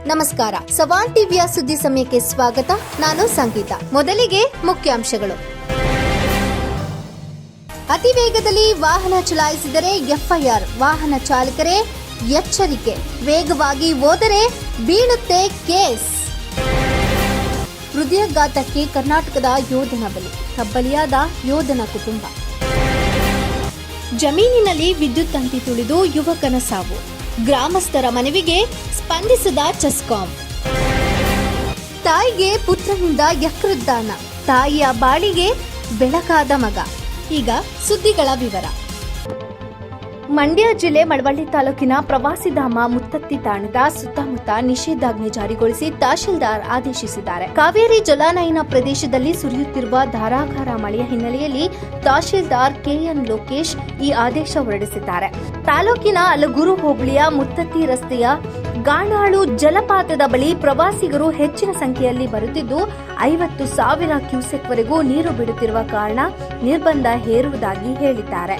ನಮಸ್ಕಾರ. ಸವಾನ್ ಟಿವಿಯ ಸುದ್ದಿ ಸಮಯಕ್ಕೆ ಸ್ವಾಗತ. ನಾನು ಸಂಗೀತ. ಮೊದಲಿಗೆ ಮುಖ್ಯಾಂಶಗಳು. ಅತಿ ವೇಗದಲ್ಲಿ ವಾಹನ ಚಲಾಯಿಸಿದರೆ ಎಫ್ಐಆರ್. ವಾಹನ ಚಾಲಕರೇ ಎಚ್ಚರಿಕೆ. ವೇಗವಾಗಿ ಹೋದರೆ ಬೀಳುತ್ತೆ ಕೇಸ್. ಹೃದಯಾಘಾತಕ್ಕೆ ಕರ್ನಾಟಕದ ಯೋಧನ ಬಲಿ. ಕಬ್ಬಲಿಯಾದ ಯೋಧನ ಕುಟುಂಬ. ಜಮೀನಿನಲ್ಲಿ ವಿದ್ಯುತ್ ತಂತಿ ತುಳಿದು ಯುವಕನ ಸಾವು. ಗ್ರಾಮಸ್ಥರ ಮನವಿಗೆ ಸ್ಪಂದಿಸಿದ ಚೆಸ್ಕಾಂ. ತಾಯಿಗೆ ಪುತ್ರನಿಂದ ಯಕೃದ್ದಾನ. ತಾಯಿಯ ಬಾಳಿಗೆ ಬೆಳಕಾದ ಮಗ. ಈಗ ಸುದ್ದಿಗಳ ವಿವರ. ಮಂಡ್ಯ ಜಿಲ್ಲೆ ಮಳವಳ್ಳಿ ತಾಲೂಕಿನ ಪ್ರವಾಸಿಧಾಮ ಮುತ್ತತ್ತಿ ತಾಣದ ಸುತ್ತಮುತ್ತ ನಿಷೇಧಾಜ್ಞೆ ಜಾರಿಗೊಳಿಸಿ ತಹಶೀಲ್ದಾರ್ ಆದೇಶಿಸಿದ್ದಾರೆ. ಕಾವೇರಿ ಜಲಾನಯನ ಪ್ರದೇಶದಲ್ಲಿ ಸುರಿಯುತ್ತಿರುವ ಧಾರಾಕಾರ ಮಳೆಯ ಹಿನ್ನೆಲೆಯಲ್ಲಿ ತಹಶೀಲ್ದಾರ್ ಕೆಎನ್ ಲೋಕೇಶ್ ಈ ಆದೇಶ ಹೊರಡಿಸಿದ್ದಾರೆ. ತಾಲೂಕಿನ ಅಲಗೂರು ಹೋಬಳಿಯ ಮುತ್ತತ್ತಿ ರಸ್ತೆಯ ಗಾಣಾಳು ಜಲಪಾತದ ಬಳಿ ಪ್ರವಾಸಿಗರು ಹೆಚ್ಚಿನ ಸಂಖ್ಯೆಯಲ್ಲಿ ಬರುತ್ತಿದ್ದು 50,000 ಕ್ಯೂಸೆಕ್ವರೆಗೂ ನೀರು ಬಿಡುತ್ತಿರುವ ಕಾರಣ ನಿರ್ಬಂಧ ಹೇರುವುದಾಗಿ ಹೇಳಿದ್ದಾರೆ.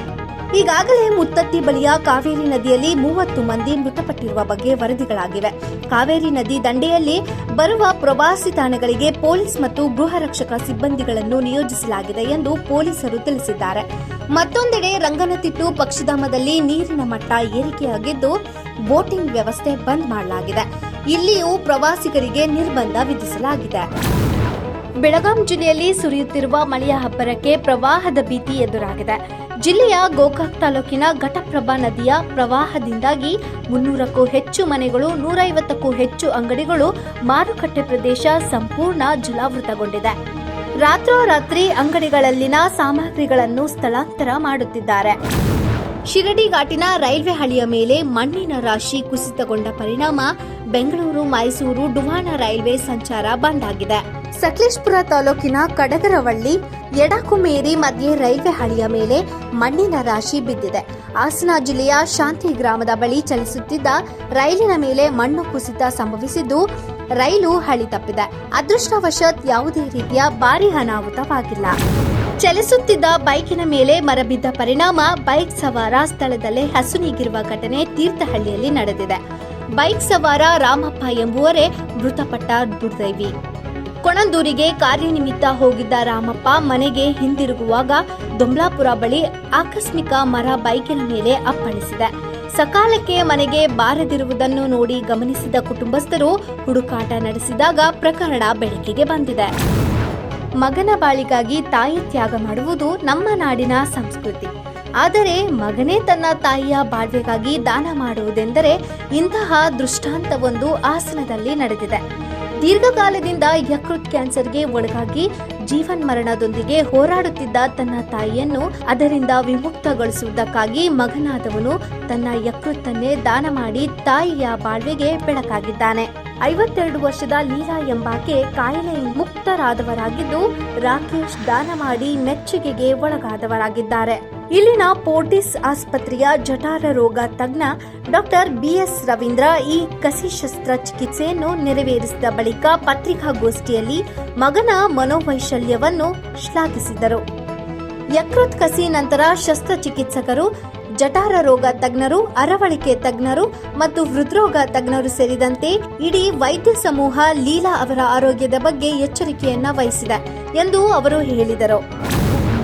ಈಗಾಗಲೇ ಮುತ್ತತ್ತಿ ಬಳಿಯ ಕಾವೇರಿ ನದಿಯಲ್ಲಿ 30 ಮಂದಿ ಮೃತಪಟ್ಟಿರುವ ಬಗ್ಗೆ ವರದಿಗಳಾಗಿವೆ. ಕಾವೇರಿ ನದಿ ದಂಡೆಯಲ್ಲಿ ಬರುವ ಪ್ರವಾಸಿ ತಾಣಗಳಿಗೆ ಪೊಲೀಸ್ ಮತ್ತು ಗೃಹ ರಕ್ಷಕ ಸಿಬ್ಬಂದಿಗಳನ್ನು ನಿಯೋಜಿಸಲಾಗಿದೆ ಎಂದು ಪೊಲೀಸರು ತಿಳಿಸಿದ್ದಾರೆ. ಮತ್ತೊಂದೆಡೆ ರಂಗನತಿಟ್ಟು ಪಕ್ಷಿಧಾಮದಲ್ಲಿ ನೀರಿನ ಮಟ್ಟ ಏರಿಕೆಯಾಗಿದ್ದು ಬೋಟಿಂಗ್ ವ್ಯವಸ್ಥೆ ಬಂದ್ ಮಾಡಲಾಗಿದೆ. ಇಲ್ಲಿಯೂ ಪ್ರವಾಸಿಗರಿಗೆ ನಿರ್ಬಂಧ ವಿಧಿಸಲಾಗಿದೆ. ಬೆಳಗಾಂ ಜಿಲ್ಲೆಯಲ್ಲಿ ಸುರಿಯುತ್ತಿರುವ ಮಳೆಯ ಅಬ್ಬರಕ್ಕೆ ಪ್ರವಾಹದ ಭೀತಿ ಎದುರಾಗಿದೆ. ಜಿಲ್ಲೆಯ ಗೋಕಾಕ್ ತಾಲೂಕಿನ ಘಟಪ್ರಭಾ ನದಿಯ ಪ್ರವಾಹದಿಂದಾಗಿ 300ಕ್ಕೂ ಹೆಚ್ಚು ಮನೆಗಳು, 150ಕ್ಕೂ ಹೆಚ್ಚು ಅಂಗಡಿಗಳು, ಮಾರುಕಟ್ಟೆ ಪ್ರದೇಶ ಸಂಪೂರ್ಣ ಜಲಾವೃತಗೊಂಡಿದೆ. ರಾತ್ರೋರಾತ್ರಿ ಅಂಗಡಿಗಳಲ್ಲಿನ ಸಾಮಗ್ರಿಗಳನ್ನು ಸ್ಥಳಾಂತರ ಮಾಡುತ್ತಿದ್ದಾರೆ. ಶಿರಡಿ ಘಾಟಿನ ರೈಲ್ವೆ ಹಳಿಯ ಮೇಲೆ ಮಣ್ಣಿನ ರಾಶಿ ಕುಸಿತಗೊಂಡ ಪರಿಣಾಮ ಬೆಂಗಳೂರು ಮೈಸೂರು ಡುವಾಣ ರೈಲ್ವೆ ಸಂಚಾರ ಬಂದ್ ಆಗಿದೆ. ಸಕಲೇಶಪುರ ತಾಲೂಕಿನ ಕಡಗರವಳ್ಳಿ ಎಡಕುಮೇರಿ ಮಧ್ಯೆ ರೈಲ್ವೆ ಹಳಿಯ ಮೇಲೆ ಮಣ್ಣಿನ ರಾಶಿ ಬಿದ್ದಿದೆ. ಹಾಸನ ಜಿಲ್ಲೆಯ ಶಾಂತಿ ಗ್ರಾಮದ ಬಳಿ ಚಲಿಸುತ್ತಿದ್ದ ರೈಲಿನ ಮೇಲೆ ಮಣ್ಣು ಕುಸಿತ ಸಂಭವಿಸಿದ್ದು ರೈಲು ಹಳಿ ತಪ್ಪಿದೆ. ಅದೃಷ್ಟವಶಾತ್ ಯಾವುದೇ ರೀತಿಯ ಭಾರೀ ಅನಾಹುತವಾಗಿಲ್ಲ. ಚಲಿಸುತ್ತಿದ್ದ ಬೈಕಿನ ಮೇಲೆ ಮರ ಬಿದ್ದ ಪರಿಣಾಮ ಬೈಕ್ ಸವಾರ ಸ್ಥಳದಲ್ಲೇ ಹಸುನೀಗಿರುವ ಘಟನೆ ತೀರ್ಥಹಳ್ಳಿಯಲ್ಲಿ ನಡೆದಿದೆ. ಬೈಕ್ ಸವಾರ ರಾಮಪ್ಪ ಎಂಬುವರೇ ಮೃತಪಟ್ಟ ದುರ್ದೈವಿ. ಕೊಣಂದೂರಿಗೆ ಕಾರ್ಯನಿಮಿತ್ತ ಹೋಗಿದ್ದ ರಾಮಪ್ಪ ಮನೆಗೆ ಹಿಂದಿರುಗುವಾಗ ದೊಂಬ್ಲಾಪುರ ಬಳಿ ಆಕಸ್ಮಿಕ ಮರ ಬೈಕಿನ ಮೇಲೆ ಅಪ್ಪಳಿಸಿದೆ. ಸಕಾಲಕ್ಕೆ ಮನೆಗೆ ಬಾರದಿರುವುದನ್ನು ನೋಡಿ ಗಮನಿಸಿದ ಕುಟುಂಬಸ್ಥರು ಹುಡುಕಾಟ ನಡೆಸಿದಾಗ ಪ್ರಕರಣ ಬೆಳಕಿಗೆ ಬಂದಿದೆ. ಮಗನ ಬಾಳಿಗಾಗಿ ತಾಯಿ ತ್ಯಾಗ ಮಾಡುವುದು ನಮ್ಮ ನಾಡಿನ ಸಂಸ್ಕೃತಿ. ಆದರೆ ಮಗನೇ ತನ್ನ ತಾಯಿಯ ಬಾಳ್ವೆಗಾಗಿ ದಾನ ಮಾಡುವುದೆಂದರೆ ಇಂತಹ ದೃಷ್ಟಾಂತವೊಂದು ಹಾಸನದಲ್ಲಿ ನಡೆದಿದೆ. ದೀರ್ಘಕಾಲದಿಂದ ಯಕೃತ್ ಕ್ಯಾನ್ಸರ್ಗೆ ಒಳಗಾಗಿ ಜೀವನ್ಮರಣದೊಂದಿಗೆ ಹೋರಾಡುತ್ತಿದ್ದ ತನ್ನ ತಾಯಿಯನ್ನು ಅದರಿಂದ ವಿಮುಕ್ತಗೊಳಿಸುವುದಕ್ಕಾಗಿ ಮಗನಾದವನು ತನ್ನ ಯಕೃತ್ತನ್ನೇ ದಾನ ಮಾಡಿ ತಾಯಿಯ ಬಾಳ್ವೆಗೆ ಬೆಳಕಾಗಿದ್ದಾನೆ. 52 ವರ್ಷದ ಲೀಲಾ ಎಂಬಾಕೆ ಕಾಯಿಲೆಯಿಂದ ಮುಕ್ತರಾದವರಾಗಿದ್ದು ರಾಕೇಶ್ ದಾನ ಮಾಡಿ ಮೆಚ್ಚುಗೆಗೆ ಒಳಗಾದವರಾಗಿದ್ದಾರೆ. ಇಲ್ಲಿನ ಪೋರ್ಟಿಸ್ ಆಸ್ಪತ್ರೆಯ ಜಠರ ರೋಗ ತಜ್ಞ ಡಾಕ್ಟರ್ ಬಿಎಸ್ ರವೀಂದ್ರ ಈ ಕಸಿ ಶಸ್ತ್ರ ಚಿಕಿತ್ಸೆಯನ್ನು ನೆರವೇರಿಸಿದ ಬಳಿಕ ಪತ್ರಿಕಾಗೋಷ್ಠಿಯಲ್ಲಿ ಮಗನ ಮನೋವೈಶಲ್ಯವನ್ನು ಶ್ಲಾಘಿಸಿದರು. ಯಕೃತ್ ಕಸಿ ನಂತರ ಶಸ್ತ್ರಚಿಕಿತ್ಸಕರು, ಜಠರ ರೋಗ ತಜ್ಞರು, ಅರವಳಿಕೆ ತಜ್ಞರು ಮತ್ತು ಹೃದ್ರೋಗ ತಜ್ಞರು ಸೇರಿದಂತೆ ಇಡೀ ವೈದ್ಯ ಸಮೂಹ ಲೀಲಾ ಅವರ ಆರೋಗ್ಯದ ಬಗ್ಗೆ ಎಚ್ಚರಿಕೆಯನ್ನ ವಹಿಸಿದೆ ಎಂದು ಅವರು ಹೇಳಿದರು.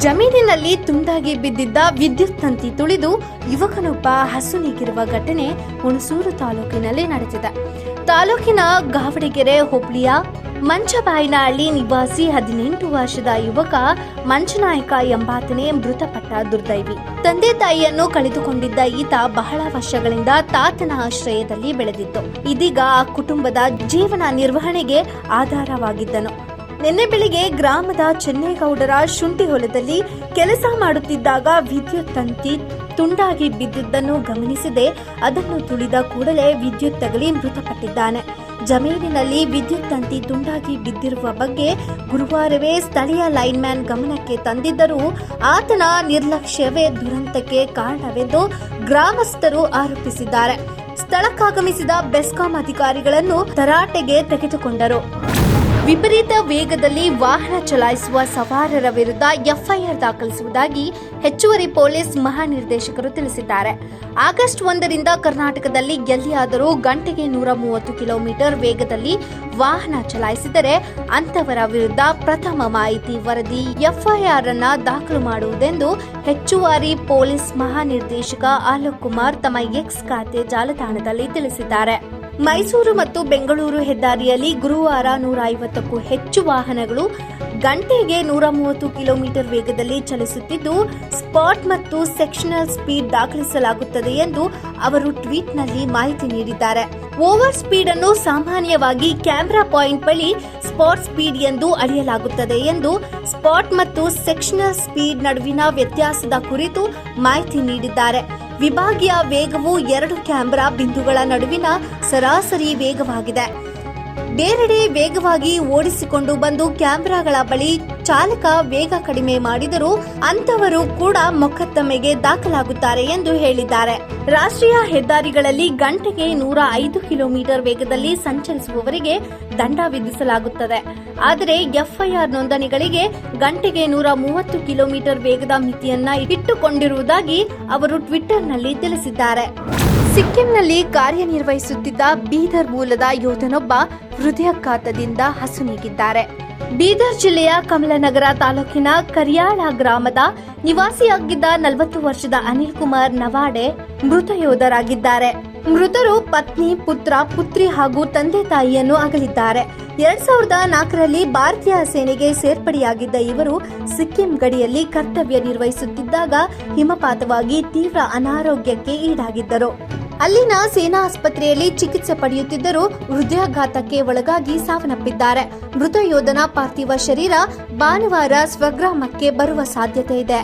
ಜಮೀನಿನಲ್ಲಿ ತುಂಡಾಗಿ ಬಿದ್ದಿದ್ದ ವಿದ್ಯುತ್ ತಂತಿ ತುಳಿದು ಯುವಕನೊಬ್ಬ ಹಸುನೀಗಿರುವ ಘಟನೆ ಹುಣಸೂರು ತಾಲೂಕಿನಲ್ಲಿ ನಡೆದಿದೆ. ತಾಲೂಕಿನ ಗಾವಡಿಗೆರೆ ಹೋಬಳಿಯ ಮಂಚಬಾಯಿನಹಳ್ಳಿ ನಿವಾಸಿ 18 ವರ್ಷದ ಯುವಕ ಮಂಚನಾಯಕ ಎಂಬಾತನೇ ಮೃತಪಟ್ಟ ದುರ್ದೈವಿ. ತಂದೆ ತಾಯಿಯನ್ನು ಕಳೆದುಕೊಂಡಿದ್ದ ಈತ ಬಹಳ ವರ್ಷಗಳಿಂದ ತಾತನ ಆಶ್ರಯದಲ್ಲಿ ಬೆಳೆದಿತ್ತು. ಇದೀಗ ಆ ಕುಟುಂಬದ ಜೀವನ ನಿರ್ವಹಣೆಗೆ ಆಧಾರವಾಗಿದ್ದನು. ನಿನ್ನೆ ಬೆಳಿಗ್ಗೆ ಗ್ರಾಮದ ಚೆನ್ನೇಗೌಡರ ಶುಂಠಿ ಹೊಲದಲ್ಲಿ ಕೆಲಸ ಮಾಡುತ್ತಿದ್ದಾಗ ವಿದ್ಯುತ್ ತಂತಿ ತುಂಡಾಗಿ ಬಿದ್ದಿದ್ದನ್ನು ಗಮನಿಸದೆ ಅದನ್ನು ತುಳಿದ ಕೂಡಲೇ ವಿದ್ಯುತ್ ತಗುಲಿ ಮೃತಪಟ್ಟಿದ್ದಾನೆ. ಜಮೀನಿನಲ್ಲಿ ವಿದ್ಯುತ್ ತಂತಿ ತುಂಡಾಗಿ ಬಿದ್ದಿರುವ ಬಗ್ಗೆ ಗುರುವಾರವೇ ಸ್ಥಳೀಯ ಲೈನ್ಮ್ಯಾನ್ ಗಮನಕ್ಕೆ ತಂದಿದ್ದರೂ ಆತನ ನಿರ್ಲಕ್ಷ್ಯವೇ ದುರಂತಕ್ಕೆ ಕಾರಣವೆಂದು ಗ್ರಾಮಸ್ಥರು ಆರೋಪಿಸಿದ್ದಾರೆ. ಸ್ಥಳಕ್ಕಾಗಮಿಸಿದ ಬೆಸ್ಕಾಂ ಅಧಿಕಾರಿಗಳನ್ನು ತರಾಟೆಗೆ ತೆಗೆದುಕೊಂಡರು. ವಿಪರೀತ ವೇಗದಲ್ಲಿ ವಾಹನ ಚಲಾಯಿಸುವ ಸವಾರರ ವಿರುದ್ಧ ಎಫ್ಐಆರ್ ದಾಖಲಿಸುವುದಾಗಿ ಹೆಚ್ಚುವರಿ ಪೊಲೀಸ್ ಮಹಾನಿರ್ದೇಶಕರು ತಿಳಿಸಿದ್ದಾರೆ. ಆಗಸ್ಟ್ 1ರಿಂದ ಕರ್ನಾಟಕದಲ್ಲಿ ಎಲ್ಲಿಯಾದರೂ ಗಂಟೆಗೆ 130 ಕಿಲೋಮೀಟರ್ ವೇಗದಲ್ಲಿ ವಾಹನ ಚಲಾಯಿಸಿದರೆ ಅಂತವರ ವಿರುದ್ಧ ಪ್ರಥಮ ಮಾಹಿತಿ ವರದಿ ಎಫ್ಐಆರ್ ಅನ್ನು ದಾಖಲು ಮಾಡುವುದೆಂದು ಹೆಚ್ಚುವರಿ ಪೊಲೀಸ್ ಮಹಾನಿರ್ದೇಶಕ ಅಲೋಕ್ ಕುಮಾರ್ ತಮ್ಮ ಎಕ್ಸ್ ಖಾತೆ ಜಾಲತಾಣದಲ್ಲಿ ತಿಳಿಸಿದ್ದಾರೆ. ಮೈಸೂರು ಮತ್ತು ಬೆಂಗಳೂರು ಹೆದ್ದಾರಿಯಲ್ಲಿ ಗುರುವಾರ 150ಕ್ಕೂ ಹೆಚ್ಚು ವಾಹನಗಳು ಗಂಟೆಗೆ 130 ಕಿಲೋಮೀಟರ್ ವೇಗದಲ್ಲಿ ಚಲಿಸುತ್ತಿದ್ದು, ಸ್ಪಾಟ್ ಮತ್ತು ಸೆಕ್ಷನಲ್ ಸ್ಪೀಡ್ ದಾಖಲಿಸಲಾಗುತ್ತದೆ ಎಂದು ಅವರು ಟ್ವೀಟ್ನಲ್ಲಿ ಮಾಹಿತಿ ನೀಡಿದ್ದಾರೆ. ಓವರ್ ಸ್ಪೀಡ್ ಅನ್ನು ಸಾಮಾನ್ಯವಾಗಿ ಕ್ಯಾಮೆರಾ ಪಾಯಿಂಟ್ ಬಳಿ ಸ್ಪಾಟ್ ಸ್ಪೀಡ್ ಎಂದು ಅಳೆಯಲಾಗುತ್ತದೆ ಎಂದು ಸ್ಪಾಟ್ ಮತ್ತು ಸೆಕ್ಷನಲ್ ಸ್ಪೀಡ್ ನಡುವಿನ ವ್ಯತ್ಯಾಸದ ಕುರಿತು ಮಾಹಿತಿ ನೀಡಿದ್ದಾರೆ. ವಿಭಾಗೀಯ ವೇಗವು 2 ಕ್ಯಾಮೆರಾ ಬಿಂದುಗಳ ನಡುವಿನ ಸರಾಸರಿ ವೇಗವಾಗಿದೆ. ಬೇರೆಡೆ ವೇಗವಾಗಿ ಓಡಿಸಿಕೊಂಡು ಬಂದು ಕ್ಯಾಮೆರಾಗಳ ಬಳಿ ಚಾಲಕ ವೇಗ ಕಡಿಮೆ ಮಾಡಿದರೂ ಅಂತವರು ಕೂಡ ಮೊಕದ್ದಮೆಗೆ ದಾಖಲಾಗುತ್ತಾರೆ ಎಂದು ಹೇಳಿದ್ದಾರೆ. ರಾಷ್ಟ್ರೀಯ ಹೆದ್ದಾರಿಗಳಲ್ಲಿ ಗಂಟೆಗೆ 105 ಕಿಲೋಮೀಟರ್ ವೇಗದಲ್ಲಿ ಸಂಚರಿಸುವವರಿಗೆ ದಂಡ ವಿಧಿಸಲಾಗುತ್ತದೆ. ಆದರೆ ಎಫ್ಐಆರ್ ನೋಂದಣಿಗಳಿಗೆ ಗಂಟೆಗೆ 130 ಕಿಲೋಮೀಟರ್ ವೇಗದ ಮಿತಿಯನ್ನ ಇಟ್ಟುಕೊಂಡಿರುವುದಾಗಿ ಅವರು ಟ್ವಿಟರ್ನಲ್ಲಿ ತಿಳಿಸಿದ್ದಾರೆ. ಸಿಕ್ಕಿಂನಲ್ಲಿ ಕಾರ್ಯನಿರ್ವಹಿಸುತ್ತಿದ್ದ ಬೀದರ್ ಮೂಲದ ಯೋಧನೊಬ್ಬ ಹೃದಯಾಘಾತದಿಂದ ಅಸುನೀಗಿದ್ದಾರೆ. ಬೀದರ್ ಜಿಲ್ಲೆಯ ಕಮಲನಗರ ತಾಲೂಕಿನ ಕರಿಯಾಳ ಗ್ರಾಮದ ನಿವಾಸಿಯಾಗಿದ್ದ 40 ವರ್ಷದ ಅನಿಲ್ ಕುಮಾರ್ ನವಾಡೆ ಮೃತ ಯೋಧರಾಗಿದ್ದಾರೆ. ಮೃತರು ಪತ್ನಿ, ಪುತ್ರ, ಪುತ್ರಿ ಹಾಗೂ ತಂದೆ ತಾಯಿಯನ್ನು ಅಗಲಿದ್ದಾರೆ. 2004ರಲ್ಲಿ ಭಾರತೀಯ ಸೇನೆಗೆ ಸೇರ್ಪಡೆಯಾಗಿದ್ದ ಇವರು ಸಿಕ್ಕಿಂ ಗಡಿಯಲ್ಲಿ ಕರ್ತವ್ಯ ನಿರ್ವಹಿಸುತ್ತಿದ್ದಾಗ ಹಿಮಪಾತವಾಗಿ ತೀವ್ರ ಅನಾರೋಗ್ಯಕ್ಕೆ ಈಡಾಗಿದ್ದರು. ಅಲ್ಲಿನ ಸೇನಾ ಆಸ್ಪತ್ರೆಯಲ್ಲಿ ಚಿಕಿತ್ಸೆ ಪಡೆಯುತ್ತಿದ್ದರೂ ಹೃದಯಾಘಾತಕ್ಕೆ ಒಳಗಾಗಿ ಸಾವನ್ನಪ್ಪಿದ್ದಾರೆ. ಮೃತ ಯೋಧನ ಪಾರ್ಥಿವ ಶರೀರ ಭಾನುವಾರ ಸ್ವಗ್ರಾಮಕ್ಕೆ ಬರುವ ಸಾಧ್ಯತೆ ಇದೆ.